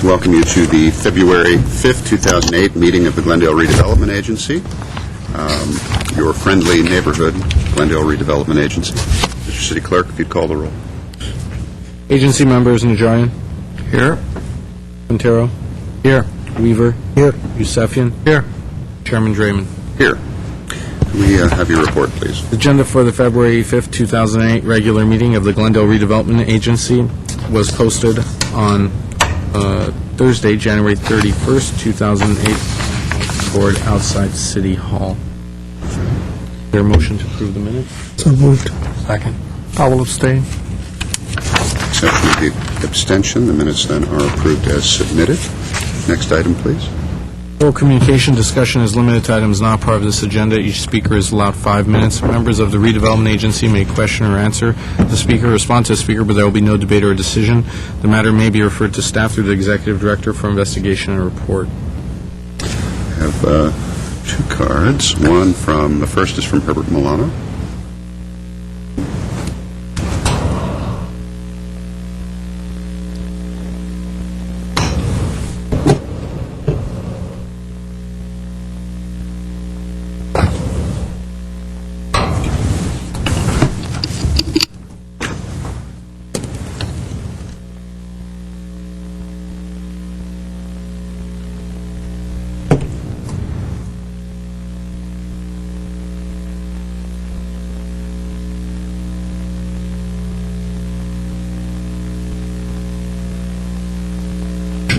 to welcome you to the February 5th, 2008 meeting of the Glendale Redevelopment Agency, your friendly neighborhood Glendale Redevelopment Agency. Mr. City Clerk, if you'd call the roll. Agency members: Najarian. Here. Quintero. Here. Weaver. Here. Yusefian. Here. Chairman Draymond. Here. Can we have your report, please? Agenda for the February 5th, 2008 regular meeting of the Glendale Redevelopment Agency was posted on Thursday, January 31st, 2008, board outside City Hall. Is there a motion to approve the minutes? So moved. Second. I will abstain. Exception of the abstention. The minutes then are approved as submitted. Next item, please. Oral communication discussion is limited to items not part of this agenda. Each speaker is allowed 5 minutes. Members of the redevelopment agency may question or answer the speaker, respond to the speaker, but there will be no debate or decision. The matter may be referred to staff through the executive director for investigation and report. I have two cards. The first is from Herbert Milano.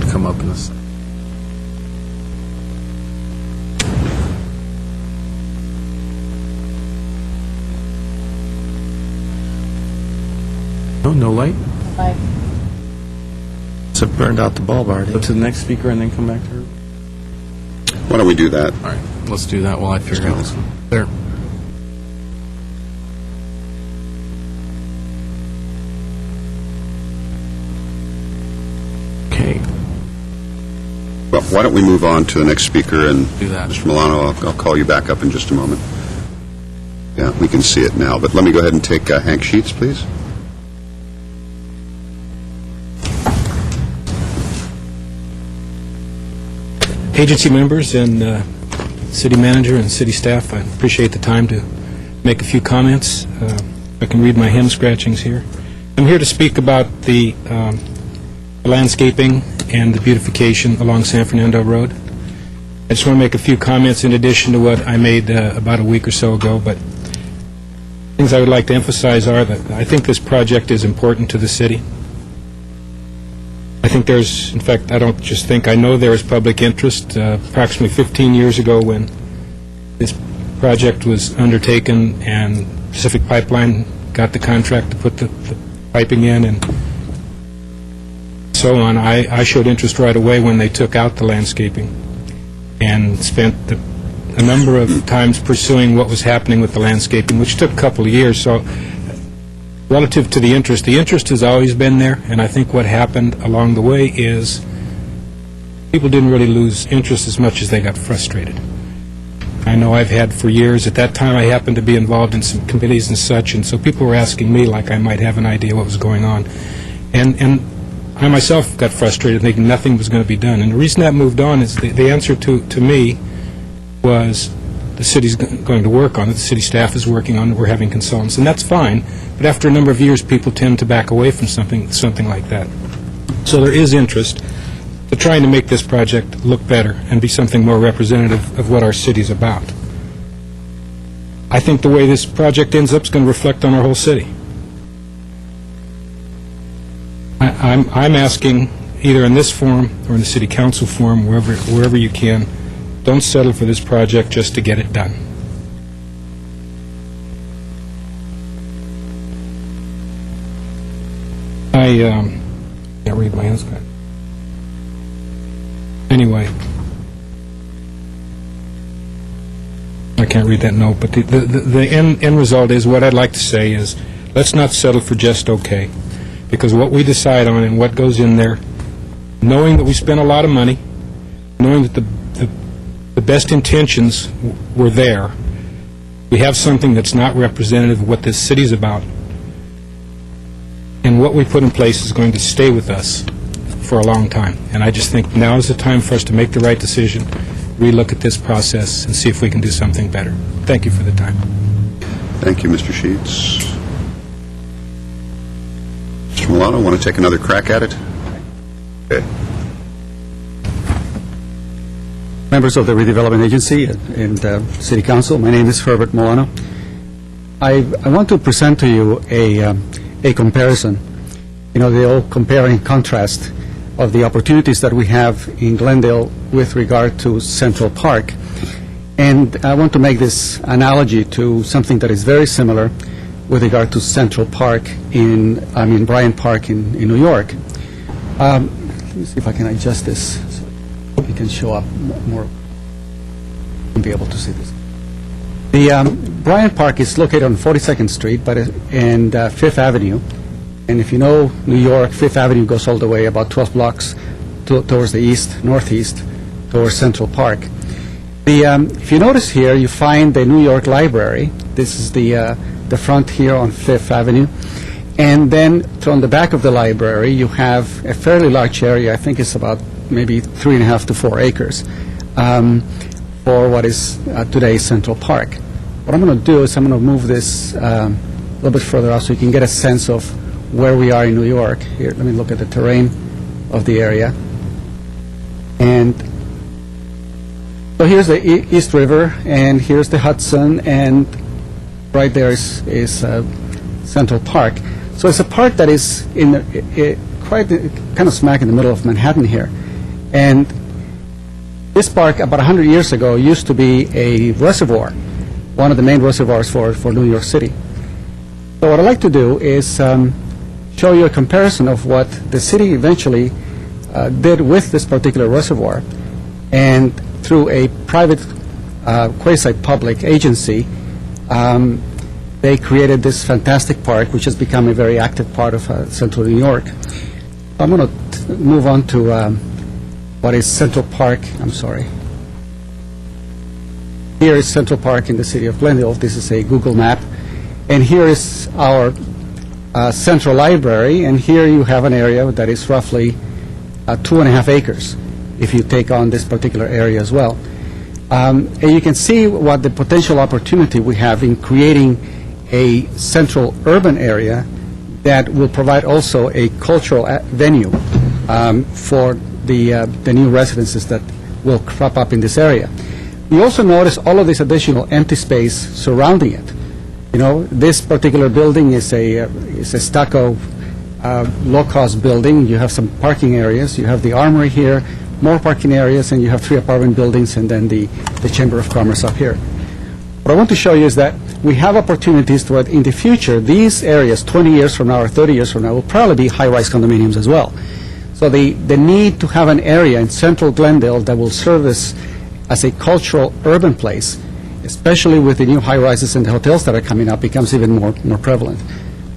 Come up in this. No light? Aye. So burned out the bulb already. Go to the next speaker and then come back to her. Why don't we do that? All right, let's do that while I figure out this one. There. Okay. Well, why don't we move on to the next speaker, and Do that. Mr. Milano, I'll call you back up in just a moment. Yeah, we can see it now, but let me go ahead and take Hank Sheets, please. Agency members and city manager and city staff, I appreciate the time to make a few comments. I can read my hem scratchings here. I'm here to speak about the landscaping and the beautification along San Fernando Road. I just want to make a few comments in addition to what I made about a week or so ago, but things I would like to emphasize are that I think this project is important to the city. I think there's, in fact, I don't just think, I know there is public interest. Approximately 15 years ago when this project was undertaken and Pacific Pipeline got the contract to put the piping in and so on, I showed interest right away when they took out the landscaping and spent a number of times pursuing what was happening with the landscaping, which took a couple of years. So relative to the interest has always been there, and I think what happened along the way is people didn't really lose interest as much as they got frustrated. I know I've had for years. At that time, I happened to be involved in some committees and such, and so people were asking me like I might have an idea what was going on. And I myself got frustrated thinking nothing was going to be done. And the reason that moved on is the answer to me was the city's going to work on it, the city staff is working on it, we're having consultants, and that's fine, but after a number of years, people tend to back away from something like that. So there is interest to trying to make this project look better and be something more representative of what our city's about. I think the way this project ends up is going to reflect on our whole city. I'm asking, either in this forum or in the city council forum, wherever you can, don't settle for this project just to get it done. I can't read my hands. Anyway, I can't read that note, but the end result is, what I'd like to say is, let's not settle for just okay, because what we decide on and what goes in there, knowing that we spent a lot of money, knowing that the best intentions were there, we have something that's not representative of what this city's about. And what we put in place is going to stay with us for a long time. And I just think now is the time for us to make the right decision, relook at this process, and see if we can do something better. Thank you for the time. Thank you, Mr. Sheets. Mr. Milano, want to take another crack at it? Okay. Members of the Redevelopment Agency and City Council, my name is Herbert Milano. I want to present to you a comparison, the old compare and contrast of the opportunities that we have in Glendale with regard to Central Park. And I want to make this analogy to something that is very similar with regard to Central Park Bryant Park in New York. Let me see if I can adjust this so it can show up more, and be able to see this. The Bryant Park is located on 42nd Street and Fifth Avenue. And if you know New York, Fifth Avenue goes all the way about 12 blocks towards the northeast, towards Central Park. If you notice here, you find the New York Library. This is the front here on Fifth Avenue. And then from the back of the library, you have a fairly large area. I think it's about maybe 3.5 to 4 acres for what is today Central Park. What I'm going to do is I'm going to move this a little bit further out so you can get a sense of where we are in New York. Here, let me look at the terrain of the area. And so here's the East River, and here's the Hudson, and right there is Central Park. So it's a park that is kind of smack in the middle of Manhattan here. And this park, about 100 years ago, used to be a reservoir, one of the main reservoirs for New York City. So what I'd like to do is show you a comparison of what the city eventually did with this particular reservoir, and through a private quasi-public agency, they created this fantastic park, which has become a very active part of central New York. I'm going to move on to what is Central Park. I'm sorry. Here is Central Park in the city of Glendale. This is a Google map. And here is our central library, and here you have an area that is roughly 2.5 acres, if you take on this particular area as well. And you can see what the potential opportunity we have in creating a central urban area that will provide also a cultural venue for the new residences that will crop up in this area. You also notice all of this additional empty space surrounding it. This particular building is a stucco low-cost building. You have some parking areas. You have the Armory here, more parking areas, and you have 3 apartment buildings, and then the Chamber of Commerce up here. What I want to show you is that we have opportunities to, in the future, these areas, 20 years from now or 30 years from now, will probably be high-rise condominiums as well. So the need to have an area in central Glendale that will serve as a cultural urban place, especially with the new high-rises and the hotels that are coming up, becomes even more prevalent.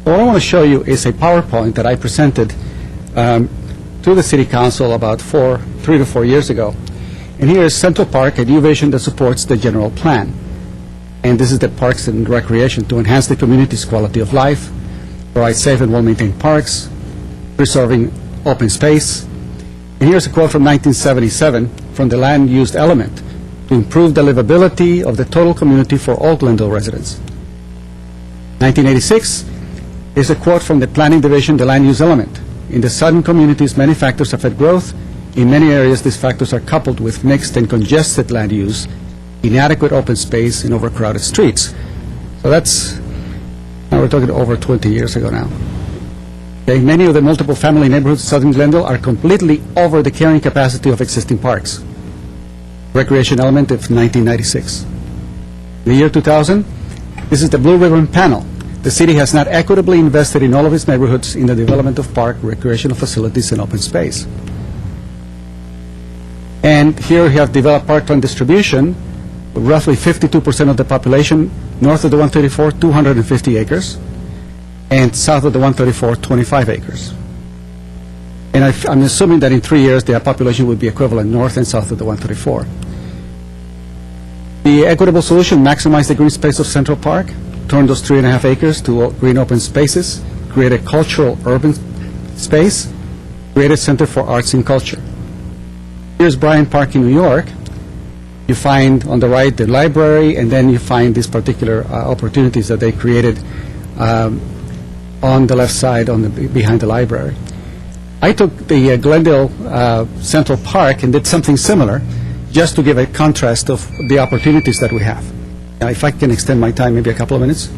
What I want to show you is a PowerPoint that I presented to the City Council about 3 to 4 years ago. And here is Central Park, a new vision that supports the general plan. And this is the Parks and Recreation to enhance the community's quality of life, provide safe and well-maintained parks, preserving open space. And here's a quote from 1977 from the land use element: to improve the livability of the total community for all Glendale residents. 1986 is a quote from the Planning Division, the land use element: in the southern communities, many factors affect growth. In many areas, these factors are coupled with mixed and congested land use, inadequate open space, and overcrowded streets. So now we're talking over 20 years ago now. Okay, many of the multiple family neighborhoods in southern Glendale are completely over the carrying capacity of existing parks. Recreation element of 1996. In the year 2000, this is the Blue Ribbon Panel. The city has not equitably invested in all of its neighborhoods in the development of park, recreational facilities, and open space. And here we have developed park plan distribution, roughly 52% of the population, north of the 134, 250 acres, and south of the 134, 25 acres. And I'm assuming that in 3 years, the population would be equivalent north and south of the 134. The equitable solution: maximize the green space of Central Park, turn those 3.5 acres to green open spaces, create a cultural urban space, created Center for Arts and Culture. Here's Bryant Park in New York. You find on the right the library, and then you find these particular opportunities that they created on the left side behind the library. I took the Glendale Central Park and did something similar, just to give a contrast of the opportunities that we have. If I can extend my time, maybe a couple of minutes.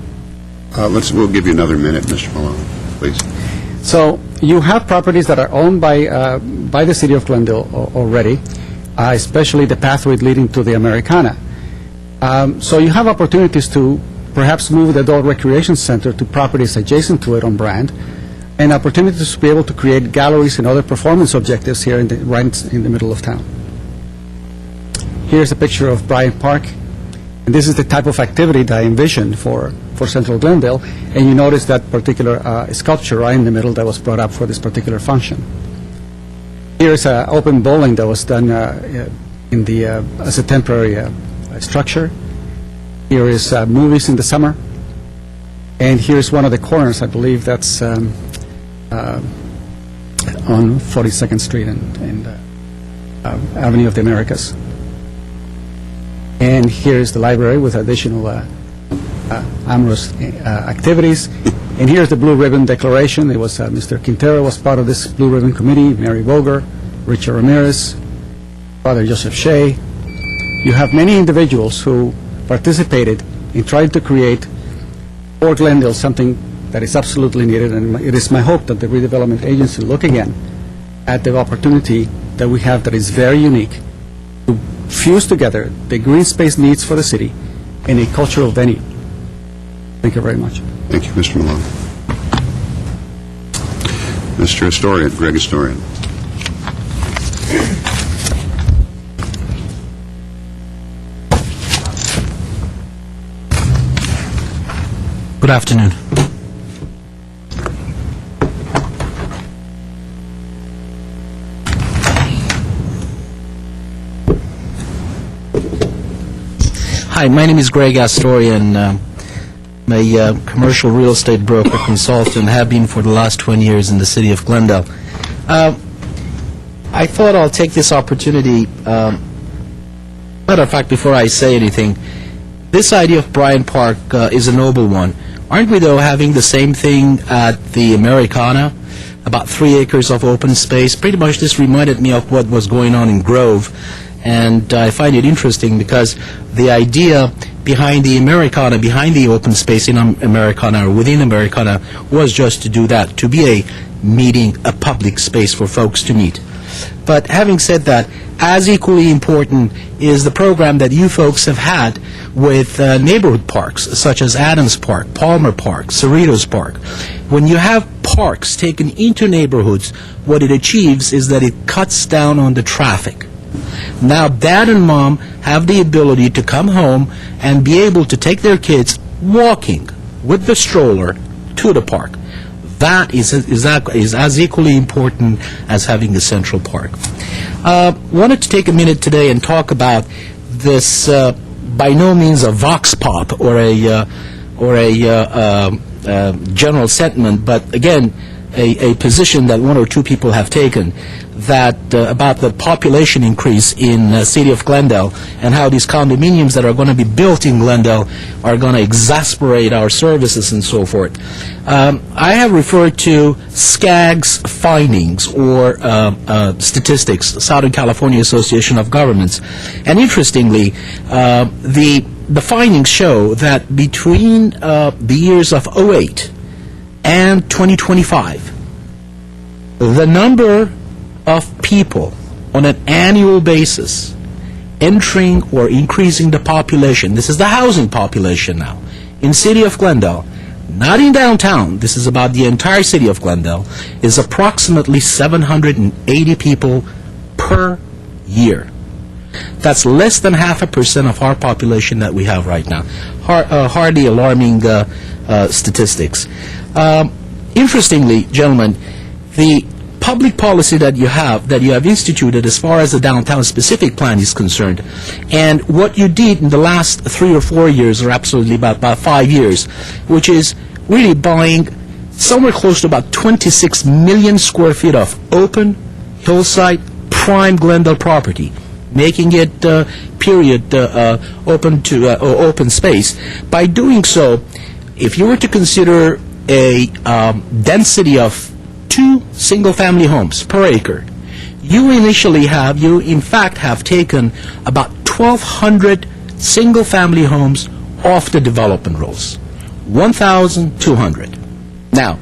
We'll give you another minute, Mr. Malone, please. So you have properties that are owned by the city of Glendale already, especially the pathway leading to the Americana. So you have opportunities to perhaps move the adult recreation center to properties adjacent to it on Brand, and opportunities to be able to create galleries and other performance objectives here right in the middle of town. Here's a picture of Bryant Park, and this is the type of activity that I envisioned for Central Glendale, and you notice that particular sculpture right in the middle that was brought up for this particular function. Here's an open bowling that was done as a temporary structure. Here is movies in the summer, and here's one of the corners, I believe that's on 42nd Street and Avenue of the Americas. And here's the library with additional amorous activities. And here's the Blue Ribbon Declaration. It was Mr. Quintero was part of this Blue Ribbon Committee, Mary Boger, Richard Ramirez, Father Joseph Shea. You have many individuals who participated in trying to create for Glendale something that is absolutely needed, and it is my hope that the redevelopment agency look again at the opportunity that we have that is very unique to fuse together the green space needs for the city and a cultural venue. Thank you very much. Thank you, Mr. Malone. Mr. Historian, Greg Historian. Good afternoon. Hi, my name is Greg Astorian. I'm a commercial real estate broker consultant, have been for the last 20 years in the city of Glendale. I thought I'll take this opportunity, matter of fact, before I say anything, this idea of Bryant Park is a noble one. Aren't we, though, having the same thing at the Americana? About 3 acres of open space. Pretty much this reminded me of what was going on in Grove. And I find it interesting because the idea behind the Americana, behind the open space in Americana or within Americana, was just to do that, to be a meeting, a public space for folks to meet. But having said that, as equally important is the program that you folks have had with neighborhood parks, such as Adams Park, Palmer Park, Cerritos Park. When you have parks taken into neighborhoods, what it achieves is that it cuts down on the traffic. Now, Dad and Mom have the ability to come home and be able to take their kids walking with the stroller to the park. That is as equally important as having a central park. Wanted to take a minute today and talk about this, by no means a vox pop or a general sentiment, but again, a position that one or two people have taken, that about the population increase in the city of Glendale and how these condominiums that are going to be built in Glendale are going to exasperate our services and so forth. I have referred to SCAG's findings, or statistics, Southern California Association of Governments. And interestingly, the findings show that between the years of 2008 and 2025, the number of people on an annual basis entering or increasing the population, this is the housing population now, in city of Glendale, not in downtown, this is about the entire city of Glendale, is approximately 780 people per year. That's less than 0.5% of our population that we have right now. Hardly alarming statistics. Interestingly, gentlemen, the public policy that you have instituted as far as the downtown specific plan is concerned, and what you did in the last 3 or 4 years, or absolutely about 5 years, which is really buying somewhere close to about 26 million square feet of open, hillside, prime Glendale property, making it open space. By doing so, if you were to consider a density of 2 single-family homes per acre, you in fact have taken about 1,200 single-family homes off the development rolls. 1,200. Now,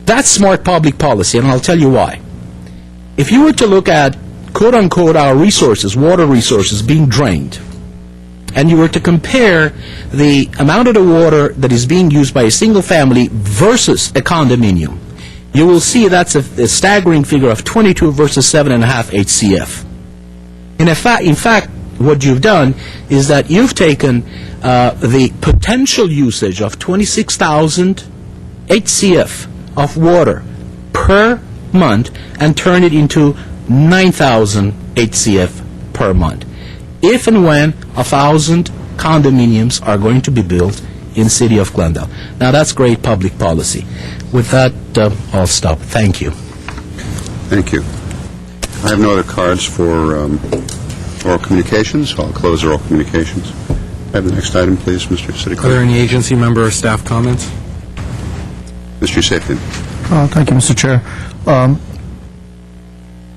that's smart public policy, and I'll tell you why. If you were to look at, quote-unquote, our resources, water resources being drained, and you were to compare the amount of the water that is being used by a single family versus a condominium, you will see that's a staggering figure of 22 versus 7.5 HCF. In fact, what you've done is that you've taken the potential usage of 26,000 HCF of water per month and turned it into 9,000 HCF per month, if and when 1,000 condominiums are going to be built in the city of Glendale. Now, that's great public policy. With that, I'll stop. Thank you. Thank you. I have no other cards for oral communications, so I'll close oral communications. Have the next item, please, Mr. City Are there Clerk. any agency member or staff comments? Mr. Sapien. Thank you, Mr. Chair.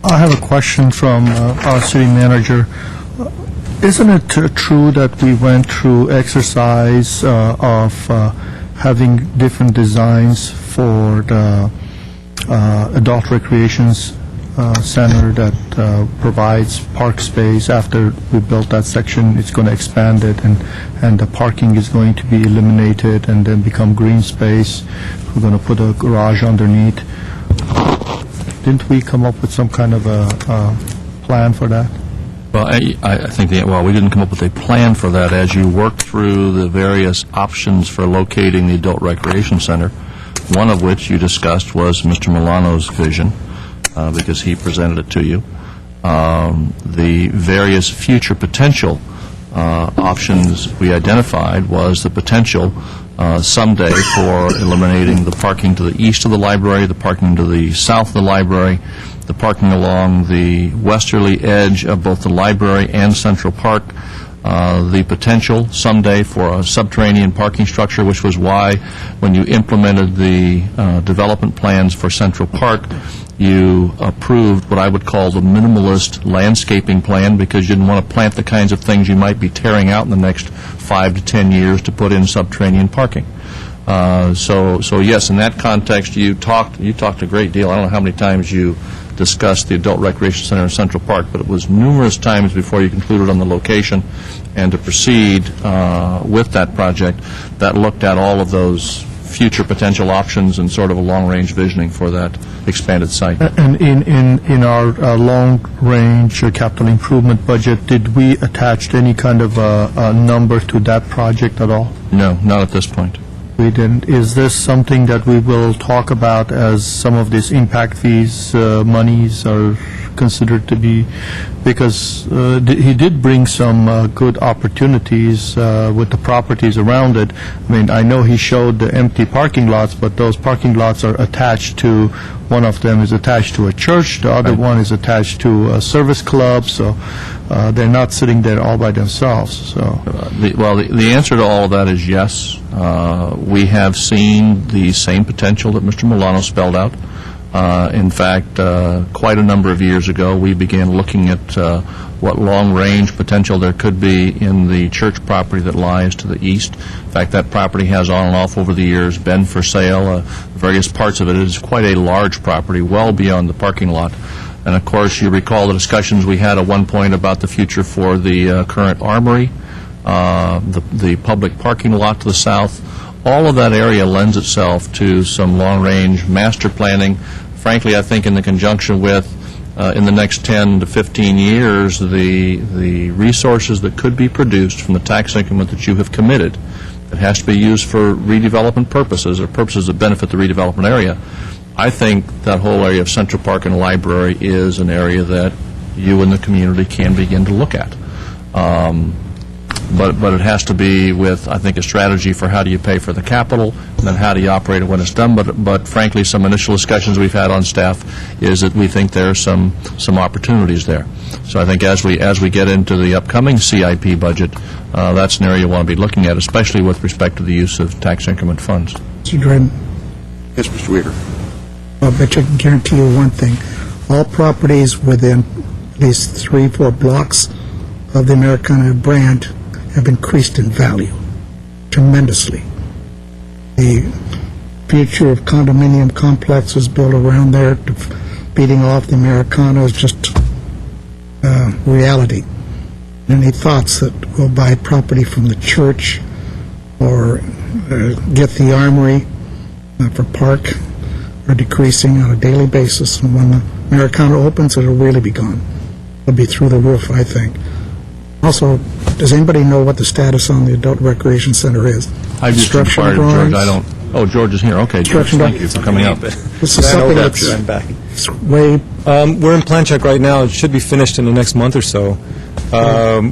I have a question from our city manager. Isn't it true that we went through exercise of having different designs for the adult recreations center that provides park space? After we built that section, it's going to expand it, and the parking is going to be eliminated and then become green space. We're going to put a garage underneath. Didn't we come up with some kind of a plan for that? Well, I think we didn't come up with a plan for that. As you worked through the various options for locating the adult recreation center, one of which you discussed was Mr. Milano's vision, because he presented it to you. The various future potential options we identified was the potential someday for eliminating the parking to the east of the library, the parking to the south of the library, the parking along the westerly edge of both the library and Central Park, the potential someday for a subterranean parking structure, which was why when you implemented the development plans for Central Park, you approved what I would call the minimalist landscaping plan, because you didn't want to plant the kinds of things you might be tearing out in the next 5 to 10 years to put in subterranean parking. So yes, in that context, you talked a great deal. I don't know how many times you discussed the Adult Recreation Center in Central Park, but it was numerous times before you concluded on the location and to proceed with that project that looked at all of those future potential options and sort of a long-range visioning for that expanded site. And in our long-range capital improvement budget, did we attach any kind of a number to that project at all? No, not at this point. We didn't. Is this something that we will talk about as some of these impact fees monies are considered to be? Because he did bring some good opportunities with the properties around it. I mean, I know he showed the empty parking lots, but those parking lots are attached to, one of them is attached to a church, the other one is attached to a service club, so they're not sitting there all by themselves. So, the answer to all of that is yes. We have seen the same potential that Mr. Milano spelled out. In fact, quite a number of years ago, we began looking at what long-range potential there could be in the church property that lies to the east. In fact, that property has on and off over the years been for sale. Various parts of it is quite a large property, well beyond the parking lot. And, of course, you recall the discussions we had at one point about the future for the current armory, the public parking lot to the south. All of that area lends itself to some long-range master planning. Frankly, I think in the conjunction with, in the next 10 to 15 years, the resources that could be produced from the tax increment that you have committed that has to be used for redevelopment purposes or purposes that benefit the redevelopment area, I think that whole area of Central Park and Library is an area that you and the community can begin to look at. but it has to be with, I think, a strategy for how do you pay for the capital, and then how do you operate it when it's done. But frankly, some initial discussions we've had on staff is that we think there are some opportunities there. So I think as we get into the upcoming CIP budget, that's an area you want to be looking at, especially with respect to the use of tax increment funds. Mr. Dryden, Yes, Mr. Weaver. I'll bet you I can guarantee you one thing. All properties within at least 3-4 blocks of the Americana brand have increased in value tremendously. The future of condominium complexes built around there, beating off the Americana, is just reality. Any thoughts that we'll buy property from the church or get the armory for park are decreasing on a daily basis, and when the Americana opens, it'll really be gone. It'll be through the roof, I think. Also, does anybody know what the status on the adult recreation center is? I just Construction inquired of George. drawings? I don't. Oh, George is here. Okay, George, Construction thank you for coming up. This is something that's it's way, We're in plan check right now. It should be finished in the next month or so.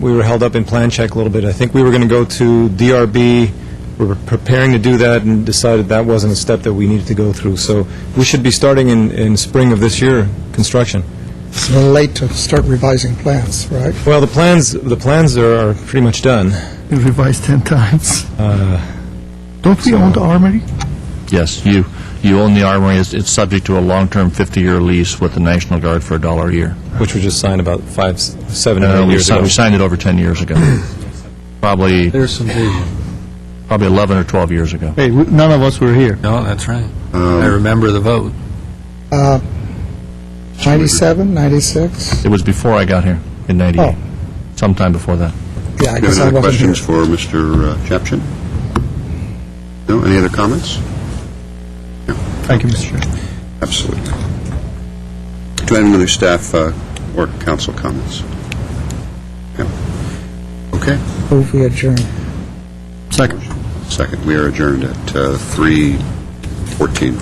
We were held up in plan check a little bit. I think we were going to go to DRB. We were preparing to do that and decided that wasn't a step that we needed to go through. So we should be starting in spring of this year, construction. it's a little late to start revising plans, right? Well, the plans are pretty much done. Been revised 10 times. Don't we own the armory? Yes, you own the armory. It's subject to a long-term 50-year lease with the National Guard for $1 a year. Which we just signed about 7 or 8 We years ago. signed it over 10 years ago. Probably There's some vision. 11 or 12 years ago. Hey, none of us were here. No, that's right. I remember the vote. 97, 96? It was before I got here in '98. Sometime before that. Yeah, I Do you guess have I any other wasn't here. questions for Mr. Chapchin? No? Any other comments? Thank you, Mr. Chair. Absolutely. Do I have any other staff or council comments? No. Okay. Move we adjourn. Second. We are adjourned at 3:14.